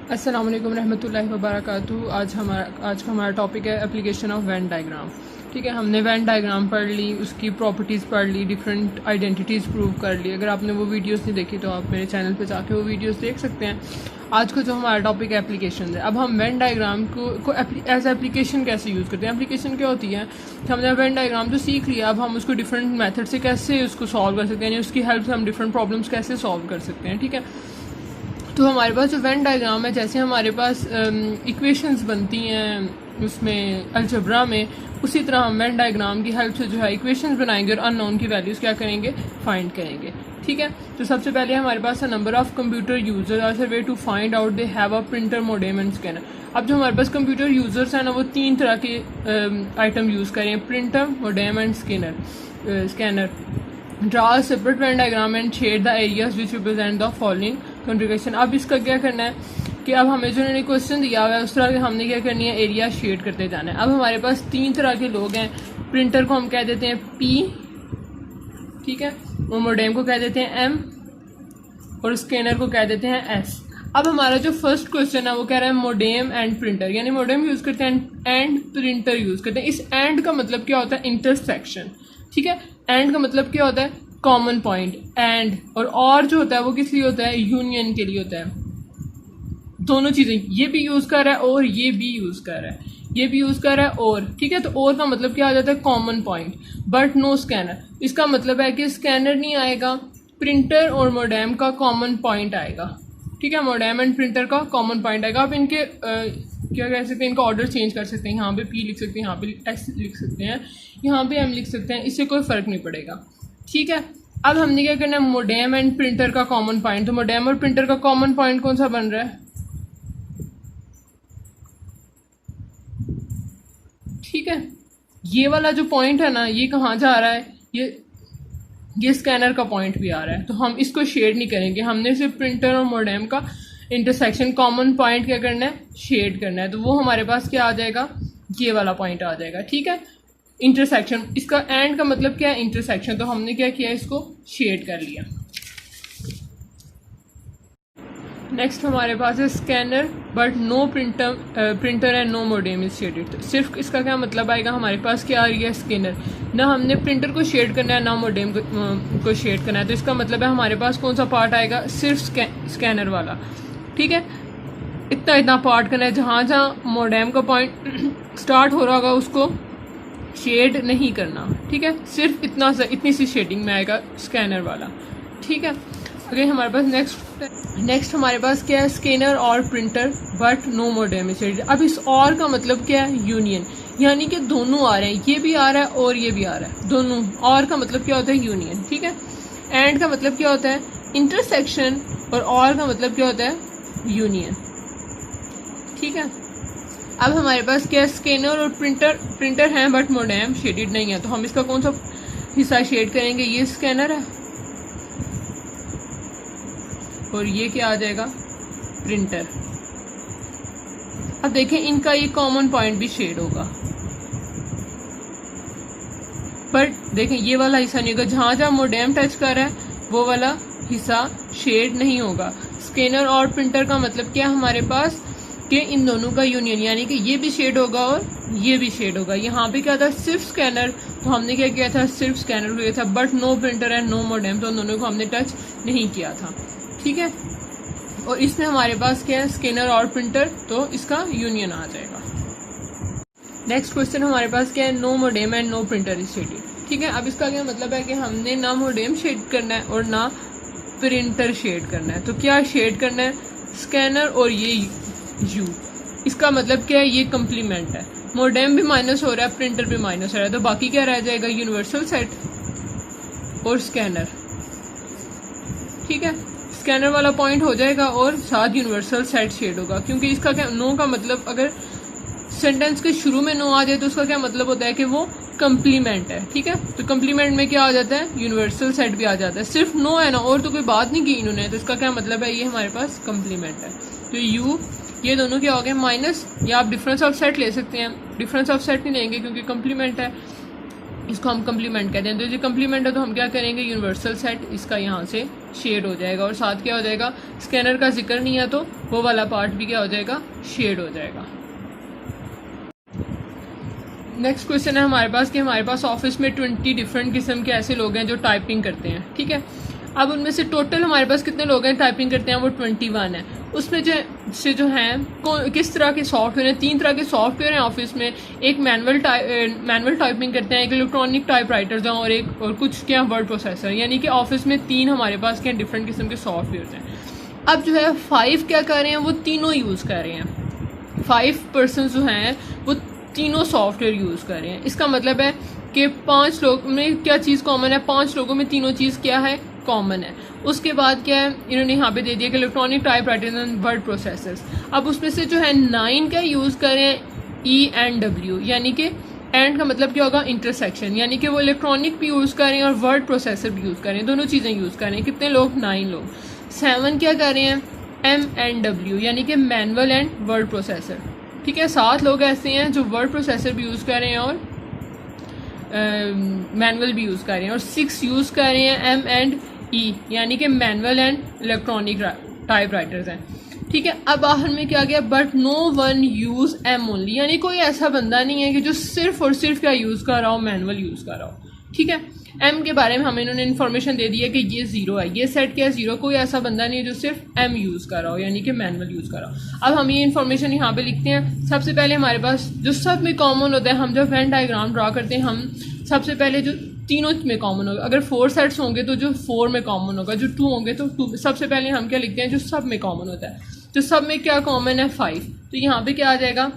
अस्सलाम वालेकुम रहमतुल्लाहि व बरकातुहू। आज का हमारा टॉपिक है एप्लीकेशन ऑफ वेन डायग्राम। ठीक है, हमने वेन डायग्राम पढ़ ली, उसकी प्रॉपर्टीज़ पढ़ ली, डिफरेंट आइडेंटिटीज़ प्रूव कर ली। अगर आपने वो वीडियोस नहीं देखी तो आप मेरे चैनल पे जाके वो वीडियोस देख सकते हैं। आज का जो हमारा टॉपिक है एप्लीकेशन है। अब हम वेन डायग्राम को एज एप्लीकेशन कैसे यूज़ करते हैं। एप्लीकेशन क्या होती है, हमने वेन डायग्राम तो सीख लिया, अब हम उसको डिफरेंट मेथड से कैसे उसको सॉल्व कर सकते हैं, यानी उसकी हेल्प से हम डिफरेंट प्रॉब्लम्स कैसे सॉल्व कर सकते हैं। ठीक है, तो हमारे पास जो वेन डायग्राम है, जैसे हमारे पास इक्वेशंस बनती हैं उसमें अलजबरा में, उसी तरह हम वेन डायग्राम की हेल्प से जो है इक्वेशंस बनाएंगे और अननोन की वैल्यूज़ क्या करेंगे, फाइंड करेंगे। ठीक है, तो सबसे पहले हमारे पास है number of computer users are the way to find out they have a printer, modem and scanner. अब जो हमारे पास कंप्यूटर यूजर्स हैं ना, वो तीन तरह के आइटम यूज़ करें, printer, modem and scanner. Draw a separate Venn diagram and shade the areas which represent the following configuration. अब इसका क्या करना है कि अब हमें जो उन्होंने क्वेश्चन दिया हुआ है उस तरह के हमने क्या करनी है, एरिया शेड करते जाना है। अब हमारे पास तीन तरह के लोग हैं, प्रिंटर को हम कह देते हैं P, ठीक है, और मोडेम को कह देते हैं M, और स्कैनर को कह देते हैं S। अब हमारा जो फर्स्ट क्वेश्चन है वो कह रहा है मोडेम एंड प्रिंटर, यानी मोडेम यूज़ करते हैं एंड प्रिंटर यूज़ करते हैं। इस एंड का मतलब क्या होता है, इंटरसेक्शन। ठीक है, एंड का मतलब क्या होता है, कॉमन पॉइंट। एंड और जो होता है वो किस लिए होता है, यूनियन के लिए होता है। दोनों चीज़ें, ये भी यूज़ कर रहा है और ये भी यूज़ कर रहा है, ये भी यूज़ कर रहा है और, ठीक है। तो और का मतलब क्या आ जाता है, common point. But no scanner, इसका मतलब है कि स्कैनर नहीं आएगा, प्रिंटर और मोडेम का कॉमन पॉइंट आएगा। ठीक है, मोडेम एंड प्रिंटर का कॉमन पॉइंट आएगा। आप इनके क्या कह सकते हैं, इनका ऑर्डर चेंज कर सकते हैं, यहाँ पे P लिख सकते हैं, यहाँ पे S लिख सकते हैं, यहाँ पे M लिख सकते हैं, इससे कोई फ़र्क नहीं पड़ेगा। ठीक है, अब हमने क्या करना है, मोडेम एंड प्रिंटर का कॉमन पॉइंट। तो मोडेम और प्रिंटर का कॉमन पॉइंट कौन सा बन रहा है, ठीक है, ये वाला जो पॉइंट है ना, ये कहाँ जा रहा है, ये स्कैनर का पॉइंट भी आ रहा है। तो हम इसको शेड नहीं करेंगे, हमने सिर्फ प्रिंटर और मोडेम का इंटरसेक्शन कॉमन पॉइंट क्या करना है, शेड करना है। तो वो हमारे पास क्या आ जाएगा, ये वाला पॉइंट आ जाएगा। ठीक है, इंटरसेक्शन, इसका एंड का मतलब क्या है, इंटरसेक्शन। तो हमने क्या किया, इसको शेड कर लिया। नेक्स्ट हमारे पास है scanner but no printer and no modem is shaded. तो सिर्फ इसका क्या मतलब आएगा, हमारे पास क्या आ रही है, स्कैनर, ना हमने प्रिंटर को शेड करना है ना मोडेम को शेड करना है। तो इसका मतलब है हमारे पास कौन सा पार्ट आएगा, सिर्फ स्कैनर वाला। ठीक है, इतना पार्ट करना है, जहाँ जहाँ मोडेम का पॉइंट स्टार्ट हो रहा होगा उसको शेड नहीं करना। ठीक है, सिर्फ इतनी सी शेडिंग में आएगा स्कैनर वाला। ठीक है, अगर हमारे पास नेक्स्ट हमारे पास क्या है, स्कैनर और printer but no modem is shaded. अब इस और का मतलब क्या है, यूनियन, यानी कि दोनों आ रहे हैं, ये भी आ रहा है और ये भी आ रहा है, दोनों। और का मतलब क्या होता है, यूनियन। ठीक है, एंड का मतलब क्या होता है, इंटरसेक्शन, और का मतलब क्या होता है, यूनियन। ठीक है, अब हमारे पास क्या है, स्कैनर और प्रिंटर हैं बट मोडेम शेडेड नहीं है। तो हम इसका कौन सा हिस्सा शेड करेंगे, ये स्कैनर है और ये क्या आ जाएगा, प्रिंटर। अब देखें, इनका ये कॉमन पॉइंट भी शेड होगा, पर देखें ये वाला हिस्सा नहीं होगा, जहां जहां मोडेम टच कर रहा है वो वाला हिस्सा शेड नहीं होगा। स्कैनर और प्रिंटर का मतलब क्या है हमारे पास, कि इन दोनों का यूनियन, यानी कि ये भी शेड होगा और ये भी शेड होगा। यहाँ पे क्या था, सिर्फ स्कैनर, तो हमने क्या किया था, सिर्फ स्कैनर को किया था, but no printer and no modem, तो उन दोनों को हमने टच नहीं किया था। ठीक है, और इसमें हमारे पास क्या है, स्कैनर और प्रिंटर, तो इसका यूनियन आ जाएगा। नेक्स्ट क्वेश्चन हमारे पास क्या है, no modem and no printer is shaded. ठीक है, अब इसका क्या मतलब है कि हमने ना मोडेम शेड करना है और ना प्रिंटर शेड करना है। तो क्या शेड करना है, स्कैनर और ये यू। इसका मतलब क्या है, ये कंप्लीमेंट है, मोडेम भी माइनस हो रहा है, प्रिंटर भी माइनस हो रहा है, तो बाकी क्या रह जाएगा, यूनिवर्सल सेट और स्कैनर। ठीक है, स्कैनर वाला पॉइंट हो जाएगा और साथ यूनिवर्सल सेट शेड होगा, क्योंकि इसका क्या, नो का मतलब, अगर सेंटेंस के शुरू में नो आ जाए तो उसका क्या मतलब होता है कि वो कंप्लीमेंट है। ठीक है, तो कंप्लीमेंट में क्या आ जाता है, यूनिवर्सल सेट भी आ जाता है। सिर्फ नो है ना, और तो कोई बात नहीं की इन्होंने, तो इसका क्या मतलब है, ये हमारे पास कंप्लीमेंट है। तो यू, ये दोनों क्या हो गए, माइनस, या आप डिफरेंस ऑफ सेट ले सकते हैं। डिफरेंस ऑफ सेट नहीं लेंगे क्योंकि कंप्लीमेंट है, इसको हम कंप्लीमेंट कहते हैं। तो ये कंप्लीमेंट है तो हम क्या करेंगे, यूनिवर्सल सेट इसका यहाँ से शेड हो जाएगा, और साथ क्या हो जाएगा, स्कैनर का जिक्र नहीं है तो वो वाला पार्ट भी क्या हो जाएगा, शेड हो जाएगा। नेक्स्ट क्वेश्चन है हमारे पास कि हमारे पास ऑफिस में 20 डिफरेंट किस्म के ऐसे लोग हैं जो टाइपिंग करते हैं, ठीक है। अब उनमें से टोटल हमारे पास कितने लोग हैं टाइपिंग करते हैं, वो 21 है। उसमें जो हैं किस तरह के सॉफ्टवेयर हैं, 3 तरह के सॉफ्टवेयर हैं ऑफिस में। एक मैनुअल टाइपिंग करते हैं, एक इलेक्ट्रॉनिक टाइपराइटर्स हैं, और कुछ क्या वर्ड प्रोसेसर। यानी कि ऑफिस में 3 हमारे पास क्या डिफरेंट किस्म के सॉफ्टवेयर हैं। अब जो है 5 क्या कर रहे हैं, वो तीनों यूज़ कर रहे हैं। 5 पर्सन जो हैं वो तीनों सॉफ्टवेयर यूज़ कर रहे हैं। इसका मतलब है कि 5 लोग में क्या चीज़ कॉमन है, 5 लोगों में तीनों चीज़ क्या है, कॉमन है। उसके बाद क्या है, इन्होंने यहाँ पे दे दिया कि electronic typewriters and word processors. अब उसमें से जो है 9 का यूज़ करें ENW, यानी कि एंड का मतलब क्या होगा, इंटरसेक्शन, यानी कि वो इलेक्ट्रॉनिक भी यूज़ करें और वर्ड प्रोसेसर भी यूज़ करें, दोनों चीज़ें यूज़ करें। कितने लोग, 9 लोग। 7 क्या कर रहे हैं, MNW, यानी कि मैनुअल एंड वर्ड प्रोसेसर, ठीक है। 7 लोग ऐसे हैं जो वर्ड प्रोसेसर भी यूज़ कर रहे हैं और मैनुअल भी यूज़ कर रहे हैं, और 6 यूज़ कर रहे हैं M&E, यानी कि मैनुअल एंड इलेक्ट्रॉनिक टाइपराइटर्स हैं, ठीक है। अब बाहर में क्या गया, but no one use M only, यानी कोई ऐसा बंदा नहीं है कि जो सिर्फ और सिर्फ क्या यूज़ कर रहा हो, मैनुअल यूज़ कर रहा हो, ठीक है। M के बारे में हमें इन्होंने इन्फॉर्मेशन दे दी है कि ये 0 है, ये सेट क्या है, 0। कोई ऐसा बंदा नहीं है जो सिर्फ M यूज़ कर रहा हो, यानी कि मैनुअल यूज़ कर रहा हो। अब हम ये इन्फॉर्मेशन यहाँ पे लिखते हैं। सबसे पहले हमारे पास जो सब में कॉमन होता है, हम जब वेन डायग्राम ड्रा करते हैं, हम सबसे पहले जो तीनों में कॉमन होगा, अगर 4 सेट्स होंगे तो जो 4 में कॉमन होगा, जो 2 होंगे तो 2। सबसे पहले हम क्या लिखते हैं, जो सब में कॉमन होता है। तो सब में क्या कॉमन है, 5, तो यहाँ पे क्या आ जाएगा,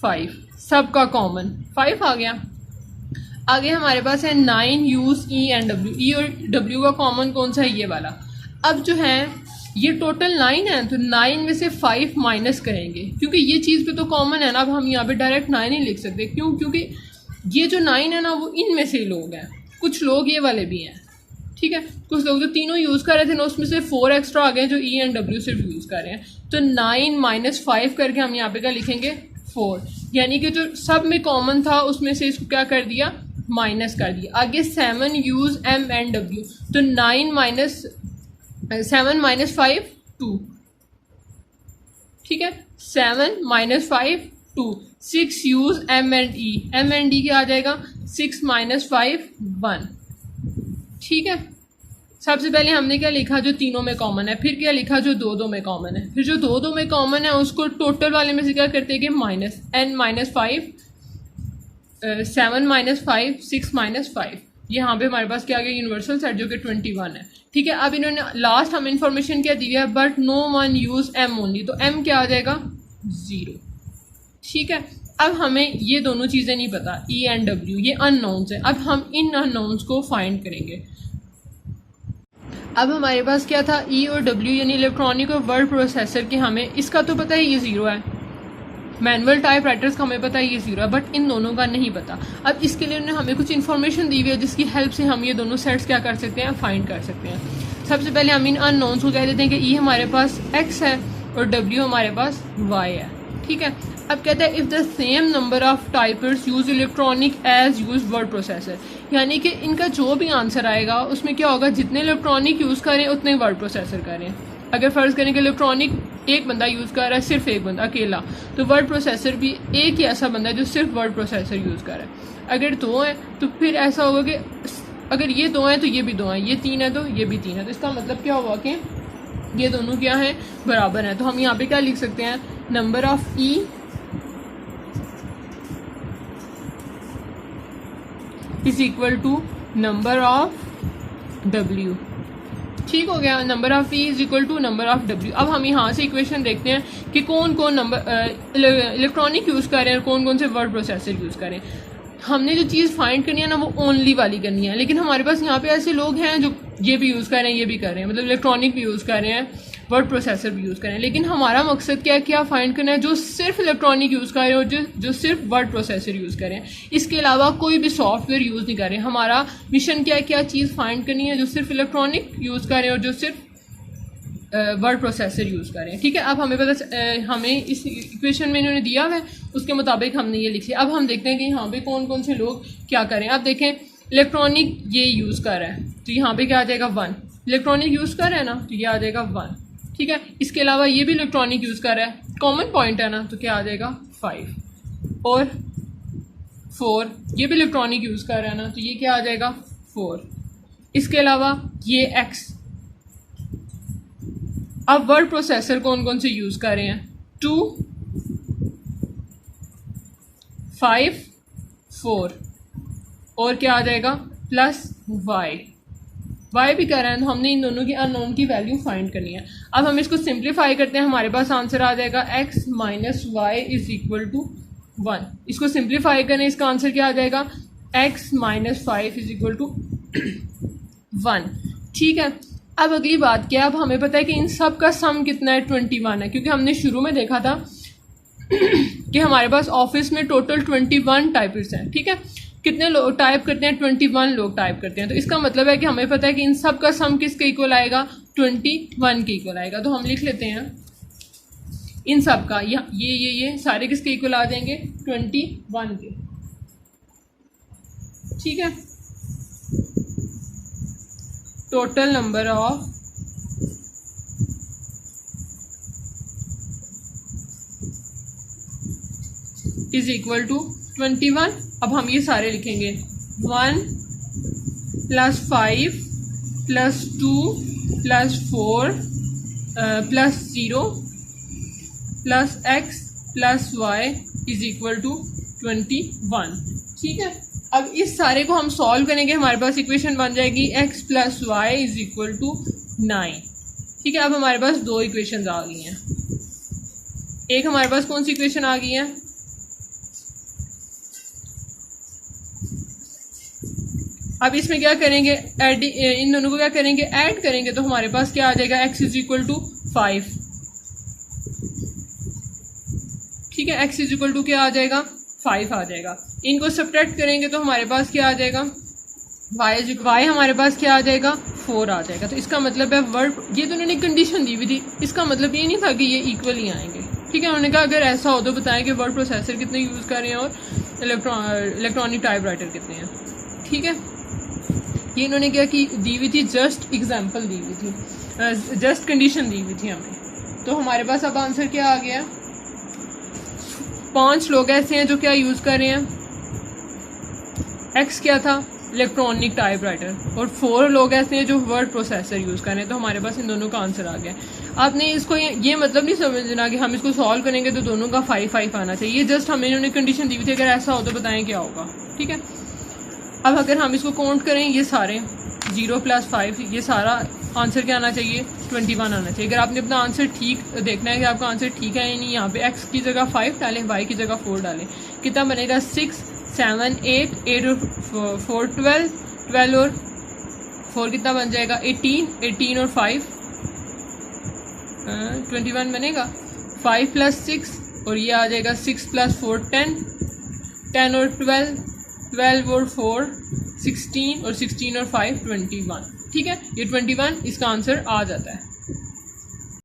5, सब का कॉमन 5 आ गया। आगे हमारे पास है 9 यूज़ ENW, E और W का कॉमन कौन सा है, ये वाला। अब जो है ये टोटल 9 है, तो 9 में से 5 माइनस करेंगे, क्योंकि ये चीज़ पे तो कॉमन है ना। अब हम यहाँ पे डायरेक्ट 9 ही लिख सकते, क्यों, क्योंकि ये जो 9 है ना वो इनमें से लोग हैं, कुछ लोग ये वाले भी हैं, ठीक है। कुछ लोग जो तीनों यूज़ कर रहे थे ना, उसमें से 4 एक्स्ट्रा आ गए जो ENW सिर्फ यूज़ कर रहे हैं। तो 9 माइनस 5 करके हम यहाँ पे क्या लिखेंगे, 4, यानी कि जो सब में कॉमन था उसमें से इसको क्या कर दिया, माइनस कर दिया। आगे 7 यूज़ M&W, तो 9 माइनस 7 माइनस 5 2, ठीक है। 7 माइनस 5 2। 6 यूज़ M&E, M&E क्या आ जाएगा, 6 माइनस 5 1, ठीक है। सबसे पहले हमने क्या लिखा, जो तीनों में कॉमन है, फिर क्या लिखा, जो 2-2 में कॉमन है, फिर जो 2-2 में कॉमन है उसको टोटल वाले में से क्या करते हैं कि minus, n minus 5 7 minus 5 6 minus 5। यहाँ पे हमारे पास क्या आ गया, यूनिवर्सल सेट जो कि 21 है, ठीक है। अब इन्होंने लास्ट हम इंफॉर्मेशन क्या दी है, but no one use M only, तो M क्या आ जाएगा, 0, ठीक है। अब हमें ये दोनों चीज़ें नहीं पता, ENW ये अननोन्स है। अब हम इन अननोन्स को फाइंड करेंगे। अब हमारे पास क्या था, E और W यानी इलेक्ट्रॉनिक और वर्ड प्रोसेसर के, हमें इसका तो पता है ये 0 है, मैनुअल टाइपराइटर्स का हमें पता है ये 0 है, बट इन दोनों का नहीं पता। अब इसके लिए उन्होंने हमें कुछ इन्फॉर्मेशन दी हुई है जिसकी हेल्प से हम ये दोनों सेट्स क्या कर सकते हैं, फाइंड कर सकते हैं। सबसे पहले हम इन अननोन्स को कह देते हैं कि E हमारे पास X है और W हमारे पास Y है, ठीक है। अब कहता है if the same number of typers use electronic as use word processor, यानी कि इनका जो भी आंसर आएगा उसमें क्या होगा, जितने इलेक्ट्रॉनिक यूज़ करें उतने वर्ड प्रोसेसर करें। अगर फ़र्ज़ करें कि इलेक्ट्रॉनिक एक बंदा यूज़ कर रहा है, सिर्फ एक बंदा अकेला, तो वर्ड प्रोसेसर भी एक ही ऐसा बंदा है जो सिर्फ वर्ड प्रोसेसर यूज़ कर रहा है। अगर 2 हैं तो फिर ऐसा होगा कि अगर ये 2 हैं तो ये भी 2 हैं, ये 3 है तो ये भी 3 है। तो इसका मतलब क्या हुआ कि ये दोनों क्या हैं, बराबर हैं। तो हम यहाँ पे क्या लिख सकते हैं, number of E is equal to number of W, ठीक हो गया। Number of E is equal to number of W। अब हम यहाँ से इक्वेशन देखते हैं कि कौन कौन नंबर इलेक्ट्रॉनिक यूज़ कर रहे हैं और कौन कौन से वर्ड प्रोसेसर यूज़ करें। हमने जो चीज़ फाइंड करनी है ना वो ओनली वाली करनी है, लेकिन हमारे पास यहाँ पे ऐसे लोग हैं जो ये भी यूज़ कर रहे हैं, ये भी कर रहे हैं, मतलब इलेक्ट्रॉनिक भी यूज़ कर रहे हैं, वर्ड प्रोसेसर भी यूज़ कर रहे हैं। लेकिन हमारा मकसद क्या है, क्या फाइंड करना है, जो सिर्फ इलेक्ट्रॉनिक यूज़ कर रहे हैं और जो सिर्फ वर्ड प्रोसेसर यूज़ कर रहे हैं, इसके अलावा कोई भी सॉफ्टवेयर यूज़ नहीं कर रहे हैं। हमारा मिशन क्या है, क्या चीज़ फाइंड करनी है जो सिर्फ इलेक्ट्रॉनिक यूज़ कर रहे हैं और जो सिर्फ वर्ड प्रोसेसर यूज़ करें, ठीक है। अब हमें पता हमें इस इक्वेशन में इन्होंने दिया है उसके मुताबिक हमने ये लिख लिया। अब हम देखते हैं कि यहाँ पे कौन कौन से लोग क्या करें। अब देखें इलेक्ट्रॉनिक ये यूज़ कर रहा है तो यहाँ पे क्या आ जाएगा 1, इलेक्ट्रॉनिक यूज़ कर रहे हैं ना, तो ये आ जाएगा 1, ठीक है। इसके अलावा ये भी इलेक्ट्रॉनिक यूज़ कर रहा है, कॉमन पॉइंट है ना, तो क्या आ जाएगा 5 और 4, ये भी इलेक्ट्रॉनिक यूज़ कर रहा है ना, तो ये क्या आ जाएगा 4। इसके अलावा ये x। अब वर्ड प्रोसेसर कौन कौन से यूज़ कर रहे हैं, 2, 5, 4 और क्या आ जाएगा प्लस y भी कर रहे हैं, तो हमने इन दोनों की अननोन की वैल्यू फाइंड करनी है। अब हम इसको सिंप्लीफाई करते हैं, हमारे पास आंसर आ जाएगा x minus y is equal to 1। इसको सिंप्लीफाई करें, इसका आंसर क्या आ जाएगा x minus 5 is equal to 1, ठीक है। अब अगली बात क्या है, अब हमें पता है कि इन सब का सम कितना है, 21 है, क्योंकि हमने शुरू में देखा था कि हमारे पास ऑफिस में टोटल 21 टाइपिस्ट हैं, ठीक है। कितने लोग टाइप करते हैं, 21 लोग टाइप करते हैं, तो इसका मतलब है कि हमें पता है कि इन सब का सम किसके इक्वल आएगा, 21 के इक्वल आएगा। तो हम लिख लेते हैं इन सब का, ये सारे किसके इक्वल आ जाएंगे, 21 के, ठीक है। Total number of is equal to 21। अब हम ये सारे लिखेंगे, 1 plus 5 plus 2 plus 4 plus 0 plus x plus y is equal to 21, ठीक है। अब इस सारे को हम सॉल्व करेंगे, हमारे पास इक्वेशन बन जाएगी x plus y is equal to 9, ठीक है। अब हमारे पास दो इक्वेशन आ गई हैं, एक हमारे पास कौन सी इक्वेशन आ गई है, अब इसमें क्या करेंगे, इन दोनों को क्या करेंगे, ऐड करेंगे, तो हमारे पास क्या आ जाएगा x इज इक्वल टू 5, ठीक है। x इज इक्वल टू क्या आ जाएगा 5 आ जाएगा। इनको सब्ट्रैक्ट करेंगे तो हमारे पास क्या आ जाएगा, y हमारे पास क्या आ जाएगा 4 आ जाएगा। तो इसका मतलब है वर्ड, ये तो उन्होंने कंडीशन दी हुई थी, इसका मतलब ये नहीं था कि ये इक्वल ही आएंगे, ठीक है। उन्होंने कहा अगर ऐसा हो तो बताएं कि वर्ड प्रोसेसर कितने यूज़ कर रहे हैं और इलेक्ट्रॉनिक टाइपराइटर कितने हैं, ठीक है। ये इन्होंने क्या की दी हुई थी, जस्ट एग्जाम्पल दी हुई थी, जस्ट कंडीशन दी हुई थी हमें। तो हमारे पास अब आंसर क्या आ गया, 5 लोग ऐसे हैं जो क्या यूज़ कर रहे हैं, x क्या था इलेक्ट्रॉनिक टाइपराइटर, और 4 लोग ऐसे हैं जो वर्ड प्रोसेसर यूज़ कर रहे हैं। तो हमारे पास इन दोनों का आंसर आ गया। आपने इसको ये मतलब नहीं समझना कि हम इसको सॉल्व करेंगे तो दोनों का 5 आना चाहिए, जस्ट हमें इन्होंने कंडीशन दी हुई थी, अगर ऐसा हो तो बताएं क्या होगा, ठीक है। अब अगर हम इसको काउंट करें, ये सारे 0 प्लस 5, ये सारा आंसर क्या आना चाहिए, 21 आना चाहिए। अगर आपने अपना आंसर ठीक देखना है कि आपका आंसर ठीक है या नहीं, यहाँ पे x की जगह 5 डालें, y की जगह 4 डालें, कितना बनेगा 6 7 8 8 और 4 12 और 4 कितना बन जाएगा 18 और 5 21 बनेगा। 5 प्लस 6 और ये आ जाएगा 6 प्लस 4 10 और 12 और 4 16 और 16 और 5 21, ठीक है। ये 21 इसका आंसर आ जाता है।